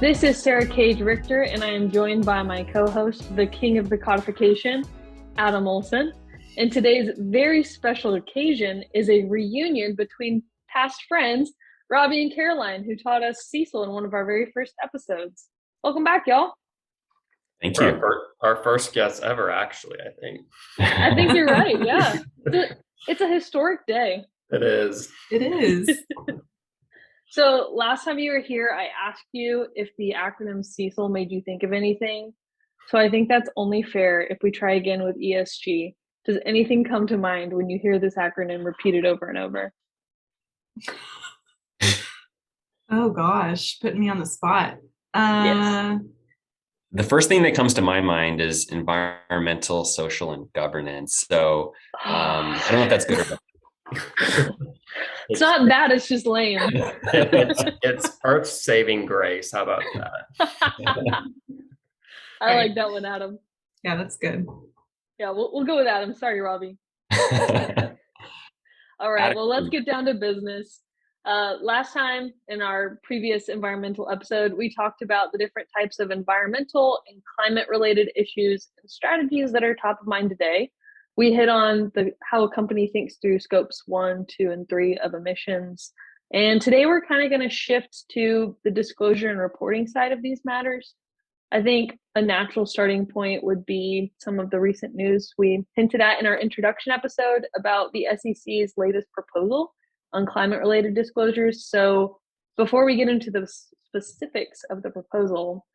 This is Sarah Cage Richter, and I am joined by my co-host, the king of the codification, Adam Olsen. And today's very special occasion is a reunion between past friends, Robby and Caroline, who taught us Cecil in one of our very first episodes. Welcome back, y'all. Thank you. Our first guest ever, actually, I think. I think you're right, yeah. It's a historic day. It is. It is. So last time you were here, I asked you if the acronym Cecil made you think of anything. So I think that's only fair if we try again with ESG. Does anything come to mind when you hear this acronym repeated over and over? Oh gosh, putting me on the spot. Yes. The first thing that comes to my mind is environmental, social, and governance. So I don't know if that's good or bad. It's not bad, it's just lame. It's earth-saving grace. How about that? I like that one, Adam. Yeah, that's good. Yeah, we'll go with Adam. Sorry, Robby. All right, well, let's get down to business. Last time in our previous environmental episode, we talked about the different types of environmental and climate-related issues and strategies that are top of mind today. We hit on how a company thinks through scopes 1, 2, and 3 of emissions. And today we're kind of going to shift to the disclosure and reporting side of these matters. I think a natural starting point would be some of the recent news we hinted at in our introduction episode about the SEC's latest proposal on climate-related disclosures. So before we get into the specifics of the proposal,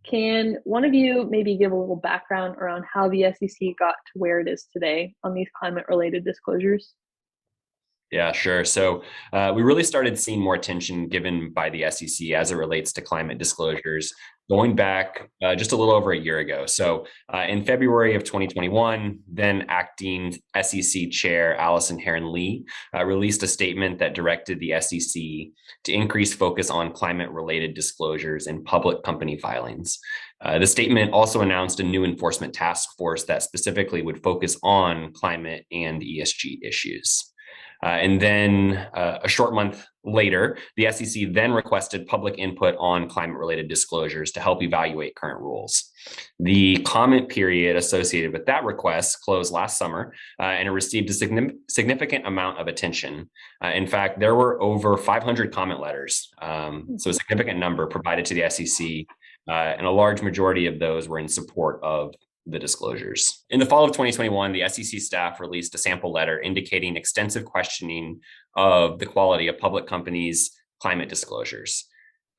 can one of you maybe give a little background around how the SEC got to where it is today on these climate-related disclosures? Yeah, sure. So we really started seeing more attention given by the SEC as it relates to climate disclosures going back just a little over a year ago. So in February of 2021, then acting SEC Chair Allison Herron-Lee released a statement that directed the SEC to increase focus on climate-related disclosures in public company filings. The statement also announced a new enforcement task force that specifically would focus on climate and ESG issues. And then a short month later, the SEC then requested public input on climate-related disclosures to help evaluate current rules. The comment period associated with that request closed last summer, and it received a significant amount of attention. In fact, there were over 500 comment letters, so a significant number provided to the SEC, and a large majority of those were in support of the disclosures. In the fall of 2021, the SEC staff released a sample letter indicating extensive questioning of the quality of public companies' climate disclosures.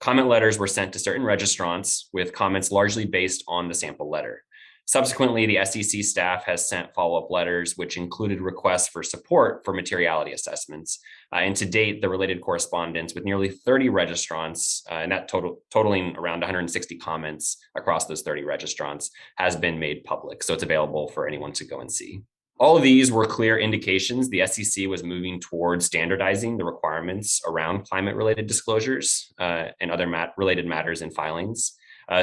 Comment letters were sent to certain registrants with comments largely based on the sample letter. Subsequently, the SEC staff has sent follow-up letters, which included requests for support for materiality assessments. And to date, the related correspondence with nearly 30 registrants, and that totaling around 160 comments across those 30 registrants, has been made public. So it's available for anyone to go and see. All of these were clear indications the SEC was moving towards standardizing the requirements around climate-related disclosures and other related matters in filings.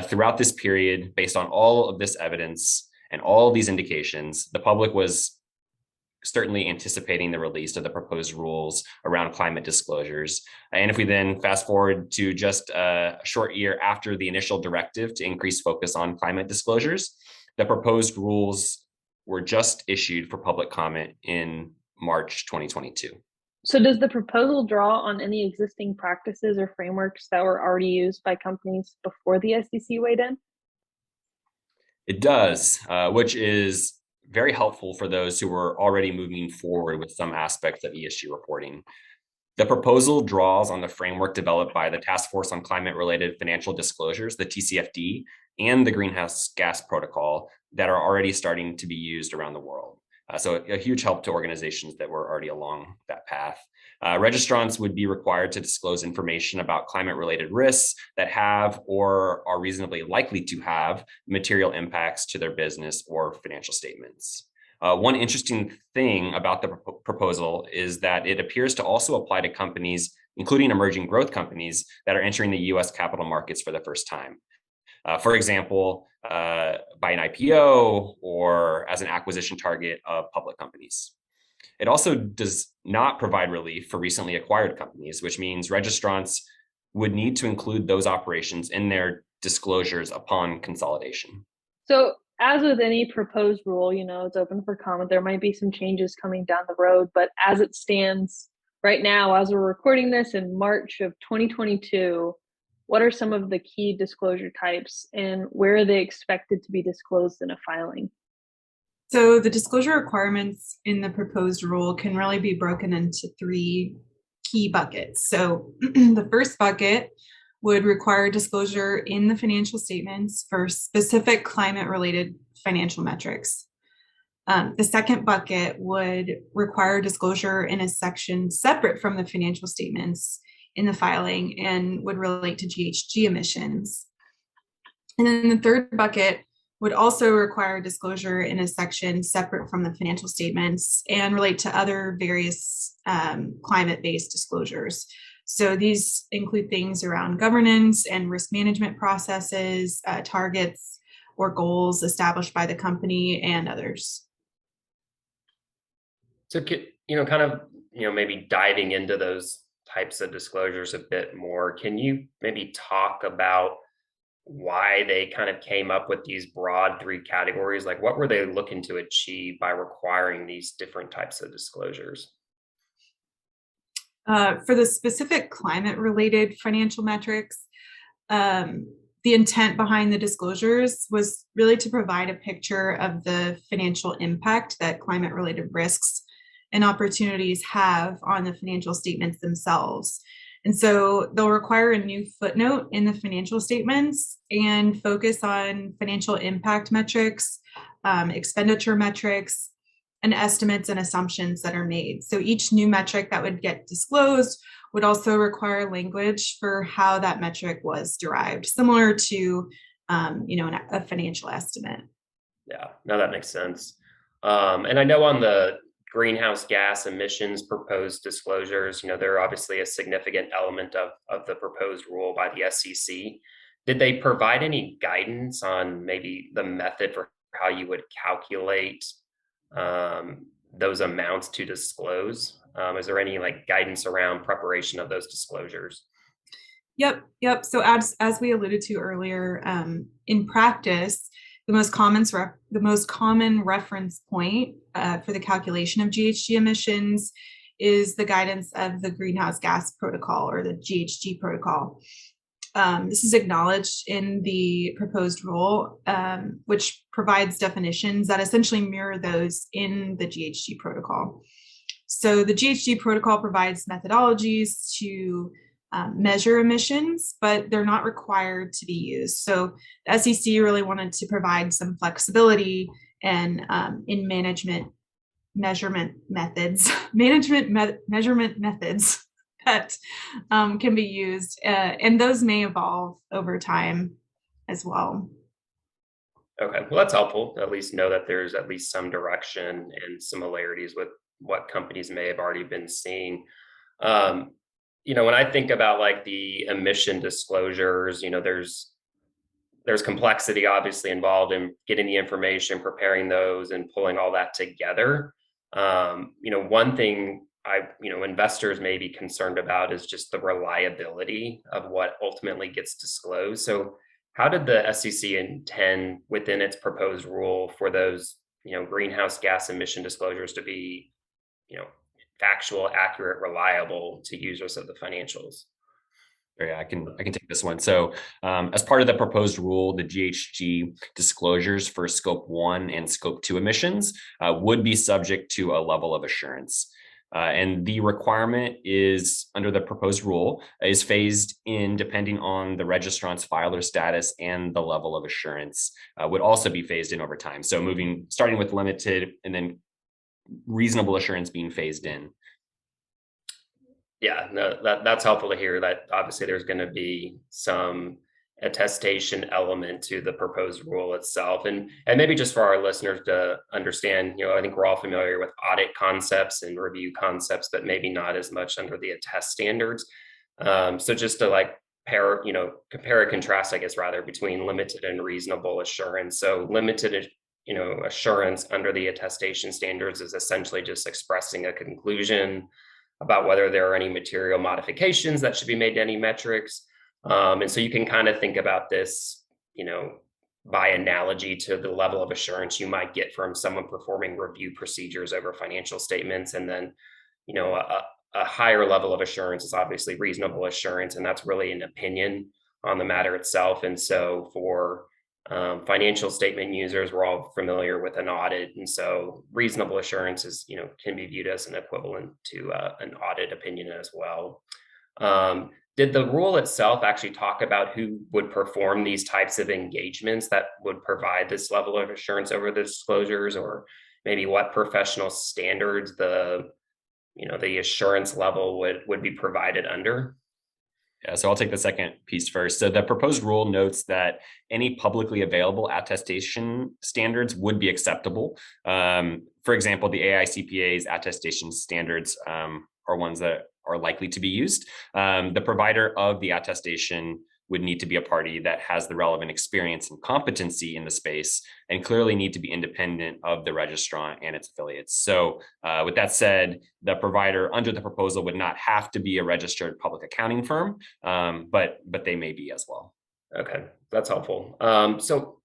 Throughout this period, based on all of this evidence and all of these indications, the public was certainly anticipating the release of the proposed rules around climate disclosures. And if we then fast forward to just a short year after the initial directive to increase focus on climate disclosures, the proposed rules were just issued for public comment in March 2022. So does the proposal draw on any existing practices or frameworks that were already used by companies before the SEC weighed in? It does, which is very helpful for those who were already moving forward with some aspects of ESG reporting. The proposal draws on the framework developed by the Task Force on Climate-Related Financial Disclosures, the TCFD, and the Greenhouse Gas Protocol that are already starting to be used around the world. So a huge help to organizations that were already along that path. Registrants would be required to disclose information about climate-related risks that have or are reasonably likely to have material impacts to their business or financial statements. One interesting thing about the proposal is that it appears to also apply to companies including emerging growth companies that are entering the US capital markets for the first time. For example, by an IPO or as an acquisition target of public companies. It also does not provide relief for recently acquired companies, which means registrants would need to include those operations in their disclosures upon consolidation. So, as with any proposed rule, it's open for comment. There might be some changes coming down the road, but as it stands right now, as we're recording this in March of 2022, what are some of the key disclosure types and where are they expected to be disclosed in a filing? So the disclosure requirements in the proposed rule can really be broken into three key buckets. So the first bucket would require disclosure in the financial statements for specific climate-related financial metrics. The second bucket would require disclosure in a section separate from the financial statements in the filing and would relate to GHG emissions. And then the third bucket would also require disclosure in a section separate from the financial statements and relate to other various climate-based disclosures. So these include things around governance and risk management processes, targets or goals established by the company, and others. So, maybe diving into those types of disclosures a bit more, can you maybe talk about why they kind of came up with these broad three categories? Like, what were they looking to achieve by requiring these different types of disclosures? For the specific climate-related financial metrics, the intent behind the disclosures was really to provide a picture of the financial impact that climate-related risks and opportunities have on the financial statements themselves. And so they'll require a new footnote in the financial statements and focus on financial impact metrics, expenditure metrics, and estimates and assumptions that are made. So each new metric that would get disclosed would also require language for how that metric was derived, similar to a financial estimate. Yeah, no, that makes sense. And I know on the greenhouse gas emissions proposed disclosures, they're obviously a significant element of the proposed rule by the SEC. Did they provide any guidance on maybe the method for how you would calculate those amounts to disclose? Is there any guidance around preparation of those disclosures? Yep. So as we alluded to earlier, in practice, the most common reference point for the calculation of GHG emissions is the guidance of the Greenhouse Gas Protocol, or the GHG Protocol. This is acknowledged in the proposed rule, which provides definitions that essentially mirror those in the GHG Protocol. So the GHG Protocol provides methodologies to measure emissions, but they're not required to be used. So the SEC really wanted to provide some flexibility and in measurement methods that can be used, and those may evolve over time as well. Okay, well, that's helpful to at least know that there's at least some direction and similarities with what companies may have already been seeing. When I think about the emission disclosures, there's complexity obviously involved in getting the information, preparing those, and pulling all that together. One thing investors may be concerned about is just the reliability of what ultimately gets disclosed. So how did the SEC intend within its proposed rule for those, greenhouse gas emission disclosures to be, factual, accurate, reliable to users of the financials? Yeah, I can take this one. So as part of the proposed rule, the GHG disclosures for Scope 1 and Scope 2 emissions would be subject to a level of assurance. And the requirement is, under the proposed rule, is phased in depending on the registrant's filer status, and the level of assurance would also be phased in over time. So starting with limited and then reasonable assurance being phased in. Yeah, no, that's helpful to hear that obviously there's going to be some attestation element to the proposed rule itself. And maybe just for our listeners to understand, I think we're all familiar with audit concepts and review concepts, but maybe not as much under the attest standards. So just to like compare and contrast, I guess, rather, between limited and reasonable assurance. So limited, assurance under the attestation standards is essentially just expressing a conclusion about whether there are any material modifications that should be made to any metrics. And so you can kind of think about this, by analogy to the level of assurance you might get from someone performing review procedures over financial statements. And then, a higher level of assurance is obviously reasonable assurance, and that's really an opinion on the matter itself. And so for financial statement users, we're all familiar with an audit, and so reasonable assurance is, can be viewed as an equivalent to an audit opinion as well. Did the rule itself actually talk about who would perform these types of engagements that would provide this level of assurance over the disclosures, or maybe what professional standards the assurance level would be provided under? Yeah, so I'll take the second piece first. So the proposed rule notes that any publicly available attestation standards would be acceptable. For example, the AICPA's attestation standards are ones that are likely to be used. The provider of the attestation would need to be a party that has the relevant experience and competency in the space, and clearly need to be independent of the registrant and its affiliates. So with that said, the provider under the proposal would not have to be a registered public accounting firm, but they may be as well. Okay, that's helpful. So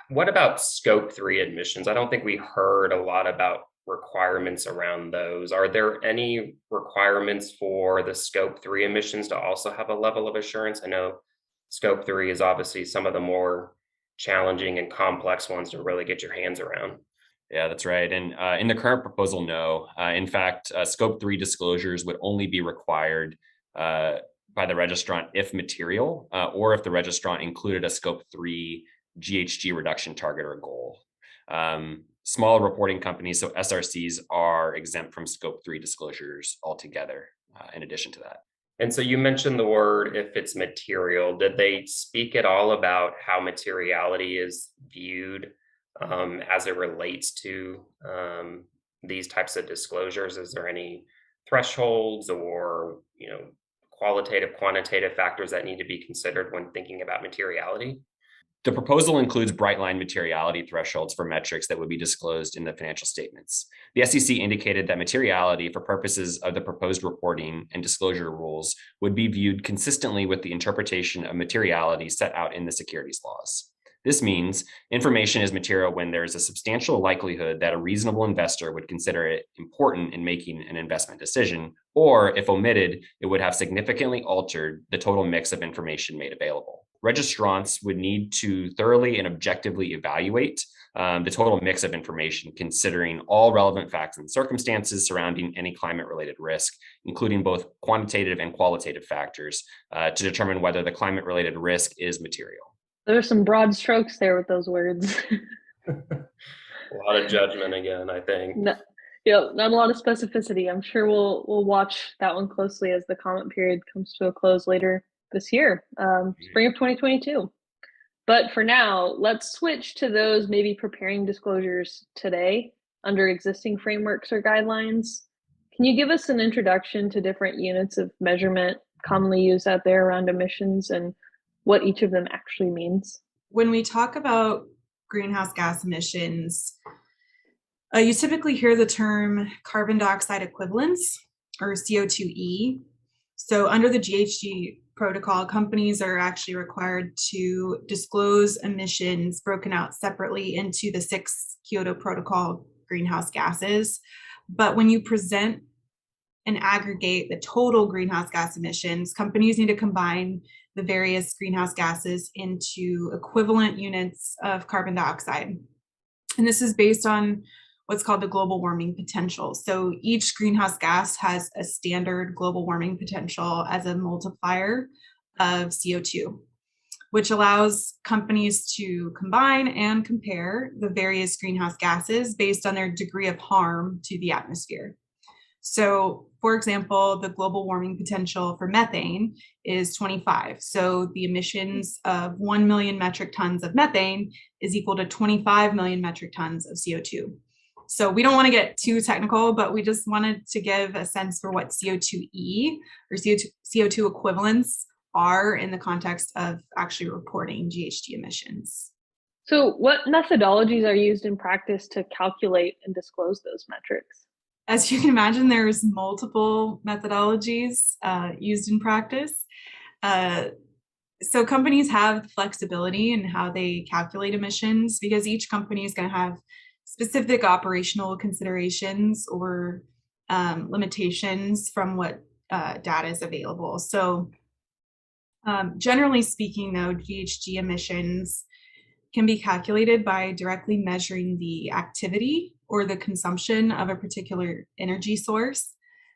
what about scope 3 emissions? I don't think we heard a lot about requirements around those. Are there any requirements for the scope 3 emissions to also have a level of assurance? I know scope 3 is obviously some of the more challenging and complex ones to really get your hands around. Yeah, that's right. And in the current proposal, no. In fact, scope 3 disclosures would only be required by the registrant if material, or if the registrant included a scope 3 GHG reduction target or goal. Small reporting companies, so SRCs, are exempt from scope 3 disclosures altogether, in addition to that. And so you mentioned the word "if it's material." Did they speak at all about how materiality is viewed as it relates to these types of disclosures? Is there any thresholds or qualitative, quantitative factors that need to be considered when thinking about materiality? The proposal includes bright line materiality thresholds for metrics that would be disclosed in the financial statements. The SEC indicated that materiality, for purposes of the proposed reporting and disclosure rules, would be viewed consistently with the interpretation of materiality set out in the securities laws. This means information is material when there is a substantial likelihood that a reasonable investor would consider it important in making an investment decision, or if omitted, it would have significantly altered the total mix of information made available. Registrants would need to thoroughly and objectively evaluate the total mix of information, considering all relevant facts and circumstances surrounding any climate-related risk, including both quantitative and qualitative factors, to determine whether the climate-related risk is material. There's some broad strokes there with those words. A lot of judgment again, I think. Not a lot of specificity. I'm sure we'll watch that one closely as the comment period comes to a close later this year, spring of 2022. But for now, let's switch to those maybe preparing disclosures today under existing frameworks or guidelines. Can you give us an introduction to different units of measurement commonly used out there around emissions and what each of them actually means? When we talk about greenhouse gas emissions, you typically hear the term carbon dioxide equivalents, or CO2e. So under the GHG protocol, companies are actually required to disclose emissions broken out separately into the 6 Kyoto Protocol greenhouse gases. But when you present and aggregate the total greenhouse gas emissions, companies need to combine the various greenhouse gases into equivalent units of carbon dioxide. And this is based on what's called the global warming potential. So each greenhouse gas has a standard global warming potential as a multiplier of CO2, which allows companies to combine and compare the various greenhouse gases based on their degree of harm to the atmosphere. So, for example, the global warming potential for methane is 25. So the emissions of 1 million metric tons of methane is equal to 25 million metric tons of CO2. So we don't want to get too technical, but we just wanted to give a sense for what CO2e or CO2 equivalents are in the context of actually reporting GHG emissions. So what methodologies are used in practice to calculate and disclose those metrics? As you can imagine, there's multiple methodologies used in practice. So companies have flexibility in how they calculate emissions because each company is going to have specific operational considerations or limitations from what data is available. So generally speaking, though, GHG emissions can be calculated by directly measuring the activity or the consumption of a particular energy source,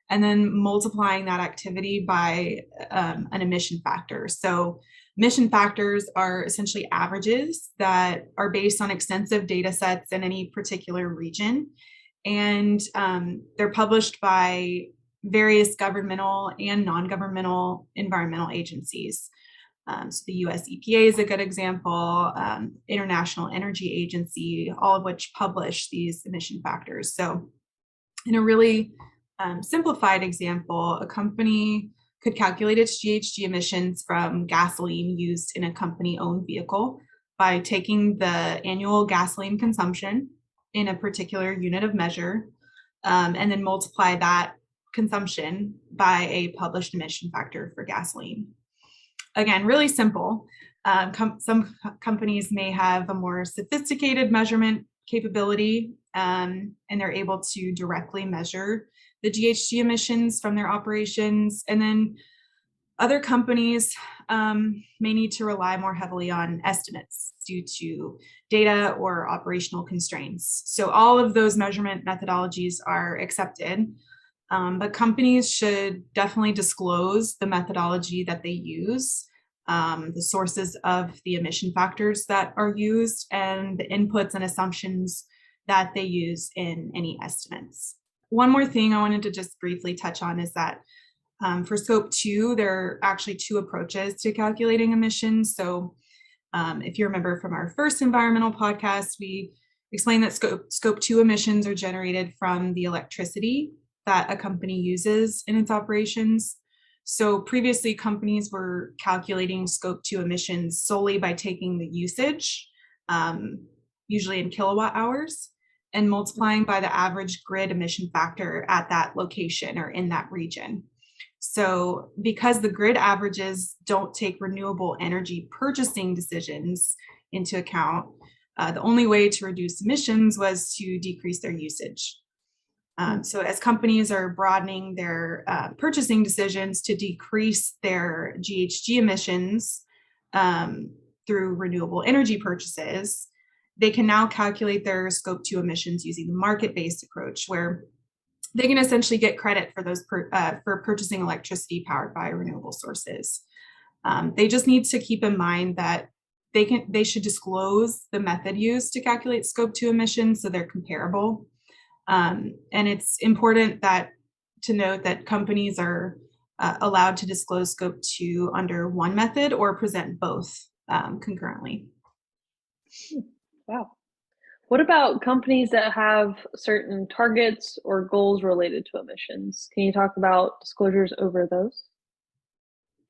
and then multiplying that activity by an emission factor. So emission factors are essentially averages that are based on extensive data sets in any particular region. And they're published by various governmental and non-governmental environmental agencies. So the US EPA is a good example, International Energy Agency, all of which publish these emission factors. So in a really simplified example, a company could calculate its GHG emissions from gasoline used in a company-owned vehicle by taking the annual gasoline consumption in a particular unit of measure, and then multiply that consumption by a published emission factor for gasoline. Again, really simple. Some companies may have a more sophisticated measurement capability, and they're able to directly measure the GHG emissions from their operations. And then other companies may need to rely more heavily on estimates due to data or operational constraints. So all of those measurement methodologies are accepted. But companies should definitely disclose the methodology that they use, the sources of the emission factors that are used, and the inputs and assumptions that they use in any estimates. One more thing I wanted to just briefly touch on is that for Scope 2, there are actually two approaches to calculating emissions. So if you remember from our first environmental podcast, we explained that Scope 2 emissions are generated from the electricity that a company uses in its operations. So previously, companies were calculating Scope 2 emissions solely by taking the usage, usually in kilowatt hours, and multiplying by the average grid emission factor at that location or in that region. So because the grid averages don't take renewable energy purchasing decisions into account, the only way to reduce emissions was to decrease their usage. So as companies are broadening their purchasing decisions to decrease their GHG emissions through renewable energy purchases, they can now calculate their Scope 2 emissions using the market-based approach, where they can essentially get credit for those for purchasing electricity powered by renewable sources. They just need to keep in mind that they should disclose the method used to calculate Scope 2 emissions so they're comparable. And it's important to note that companies are allowed to disclose Scope 2 under one method or present both concurrently. Wow. What about companies that have certain targets or goals related to emissions? Can you talk about disclosures over those?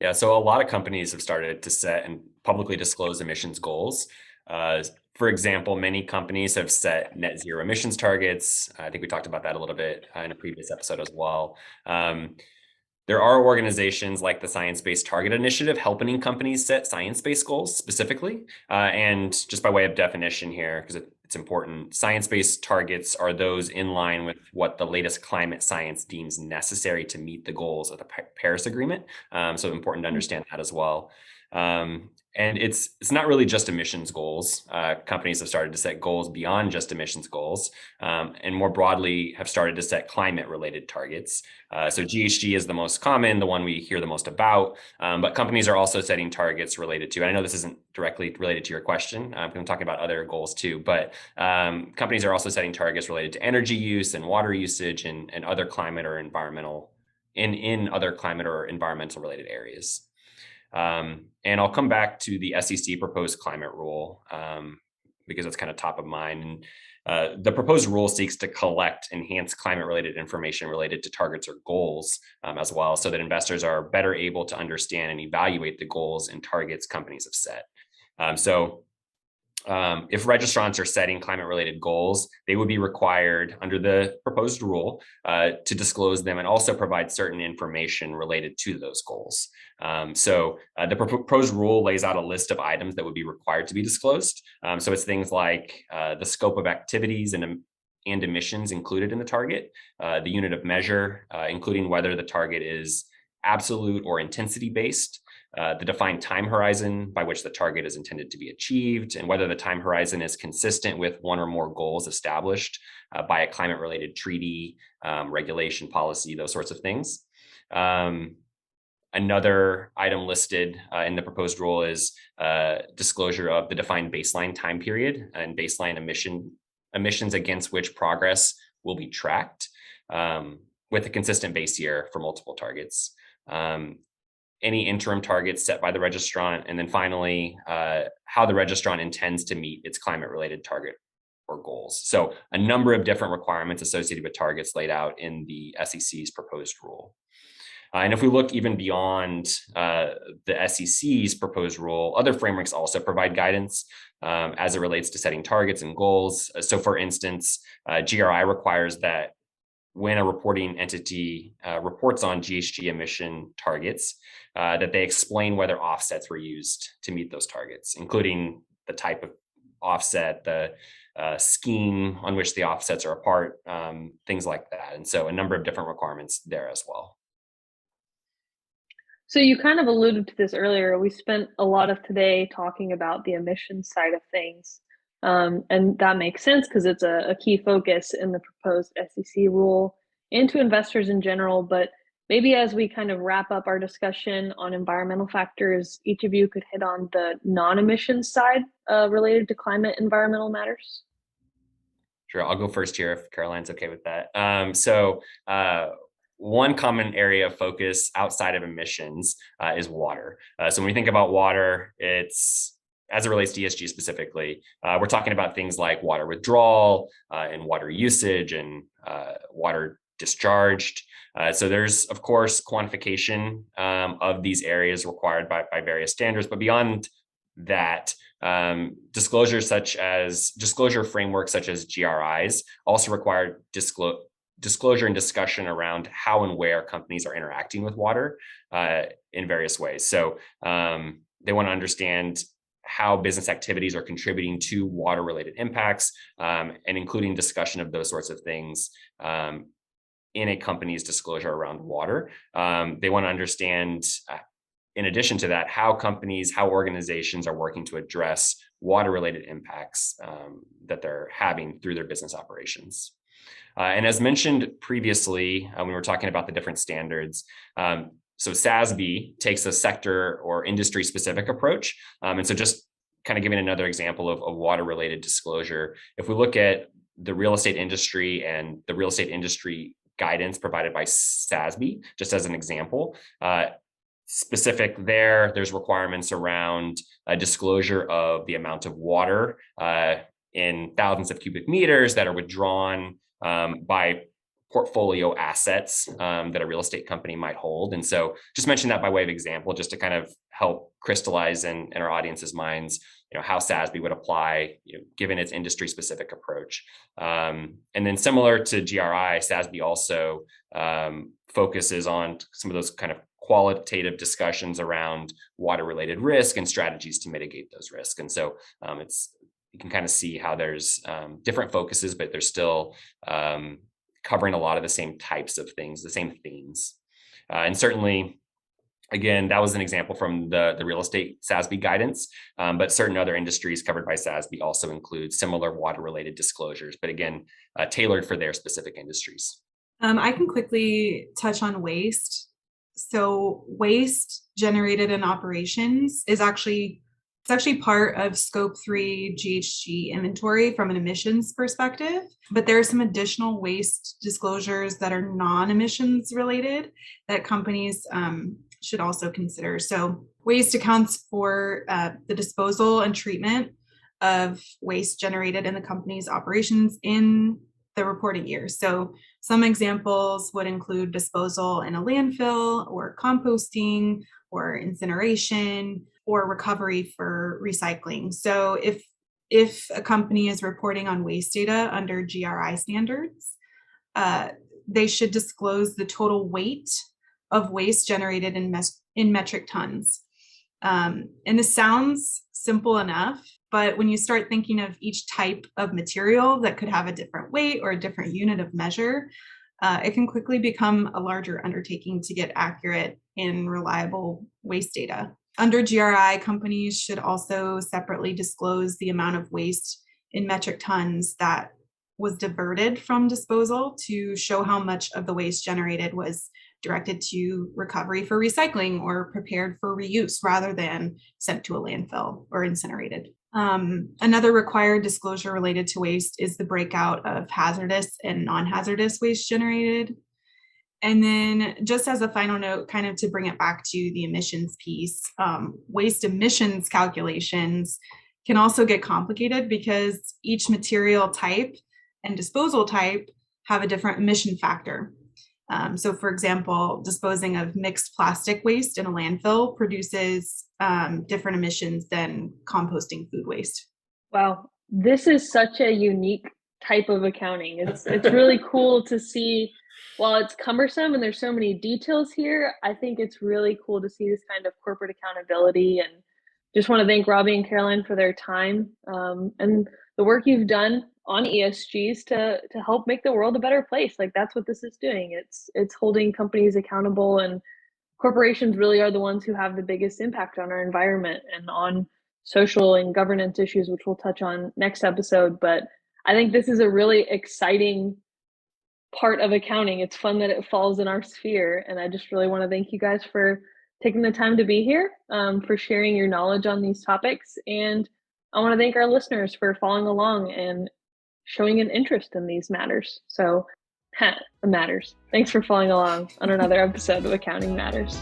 Yeah, so a lot of companies have started to set and publicly disclose emissions goals. For example, many companies have set net zero emissions targets. I think we talked about that a little bit in a previous episode as well. There are organizations like the Science Based Target Initiative helping companies set science-based goals specifically. And just by way of definition here, because it's important, science-based targets are those in line with what the latest climate science deems necessary to meet the goals of the Paris Agreement. So important to understand that as well. And it's not really just emissions goals. Companies have started to set goals beyond just emissions goals, and more broadly have started to set climate-related targets. So GHG is the most common, the one we hear the most about, but companies are also setting targets related to, and I know this isn't directly related to your question, I'm talking about other goals too, but companies are also setting targets related to energy use and water usage and other climate or environmental, in other climate or environmental related areas. And I'll come back to the SEC proposed climate rule because it's kind of top of mind. And the proposed rule seeks to collect enhanced climate-related information related to targets or goals as well, so that investors are better able to understand and evaluate the goals and targets companies have set. If registrants are setting climate-related goals, they would be required under the proposed rule to disclose them and also provide certain information related to those goals. The proposed rule lays out a list of items that would be required to be disclosed. So it's things like the scope of activities and emissions included in the target, the unit of measure, including whether the target is absolute or intensity based, the defined time horizon by which the target is intended to be achieved, and whether the time horizon is consistent with one or more goals established by a climate-related treaty, regulation, policy, those sorts of things. Another item listed in the proposed rule is disclosure of the defined baseline time period and baseline emissions against which progress will be tracked with a consistent base year for multiple targets. Any interim targets set by the registrant, and then finally, how the registrant intends to meet its climate-related target or goals. So a number of different requirements associated with targets laid out in the SEC's proposed rule. And if we look even beyond the SEC's proposed rule, other frameworks also provide guidance as it relates to setting targets and goals. So for instance, GRI requires that when a reporting entity reports on GHG emission targets, that they explain whether offsets were used to meet those targets, including the type of offset, the scheme on which the offsets are apart, things like that. And so a number of different requirements there as well. So you kind of alluded to this earlier. We spent a lot of today talking about the emissions side of things. And that makes sense because it's a key focus in the proposed SEC rule and to investors in general. But maybe as we kind of wrap up our discussion on environmental factors, each of you could hit on the non-emission side related to climate environmental matters. Sure, I'll go first here if Caroline's okay with that. One common area of focus outside of emissions is water. So when we think about water, it's as it relates to ESG specifically, we're talking about things like water withdrawal and water usage and water discharged. So there's, of course, quantification of these areas required by various standards. But beyond that, disclosure frameworks such as GRIs also require disclosure and discussion around how and where companies are interacting with water in various ways. So they want to understand how business activities are contributing to water-related impacts, and including discussion of those sorts of things in a company's disclosure around water. They want to understand, in addition to that, how organizations are working to address water-related impacts that they're having through their business operations. And as mentioned previously, when we were talking about the different standards, so SASB takes a sector or industry specific approach. And so just kind of giving another example of water related disclosure, if we look at the real estate industry and the real estate industry guidance provided by SASB, just as an example, specific there's requirements around a disclosure of the amount of water in thousands of cubic meters that are withdrawn by portfolio assets that a real estate company might hold. And so just mention that by way of example, just to kind of help crystallize in our audience's minds, how SASB would apply, given its industry specific approach. And then similar to GRI, SASB also focuses on some of those kind of qualitative discussions around water related risk and strategies to mitigate those risks. And so you can kind of see how there's different focuses, but they're still covering a lot of the same types of things, the same themes. And certainly, again, that was an example from the real estate SASB guidance, but certain other industries covered by SASB also include similar water-related disclosures, but again, tailored for their specific industries. I can quickly touch on waste. So waste generated in operations is actually part of Scope 3 GHG inventory from an emissions perspective, but there are some additional waste disclosures that are non-emissions related that companies should also consider. So waste accounts for the disposal and treatment of waste generated in the company's operations in the reporting year. So some examples would include disposal in a landfill or composting or incineration or recovery for recycling. So if a company is reporting on waste data under GRI standards, they should disclose the total weight of waste generated in metric tons. And this sounds simple enough, but when you start thinking of each type of material that could have a different weight or a different unit of measure, it can quickly become a larger undertaking to get accurate and reliable waste data. Under GRI, companies should also separately disclose the amount of waste in metric tons that was diverted from disposal to show how much of the waste generated was directed to recovery for recycling or prepared for reuse rather than sent to a landfill or incinerated. Another required disclosure related to waste is the breakout of hazardous and non-hazardous waste generated. And then just as a final note, kind of to bring it back to the emissions piece, waste emissions calculations can also get complicated because each material type and disposal type have a different emission factor. So for example, disposing of mixed plastic waste in a landfill produces different emissions than composting food waste. Wow, this is such a unique type of accounting. It's really cool to see. While it's cumbersome and there's so many details here, I think it's really cool to see this kind of corporate accountability, and just want to thank Robby and Caroline for their time and the work you've done on ESGs to help make the world a better place. Like, that's what this is doing. It's holding companies accountable, and corporations really are the ones who have the biggest impact on our environment and on social and governance issues, which we'll touch on next episode. But I think this is a really exciting part of accounting. It's fun that it falls in our sphere, and I just really want to thank you guys for taking the time to be here, for sharing your knowledge on these topics, and I want to thank our listeners for following along and showing an interest in these matters. So, matters. Thanks for following along on another episode of Accounting Matters.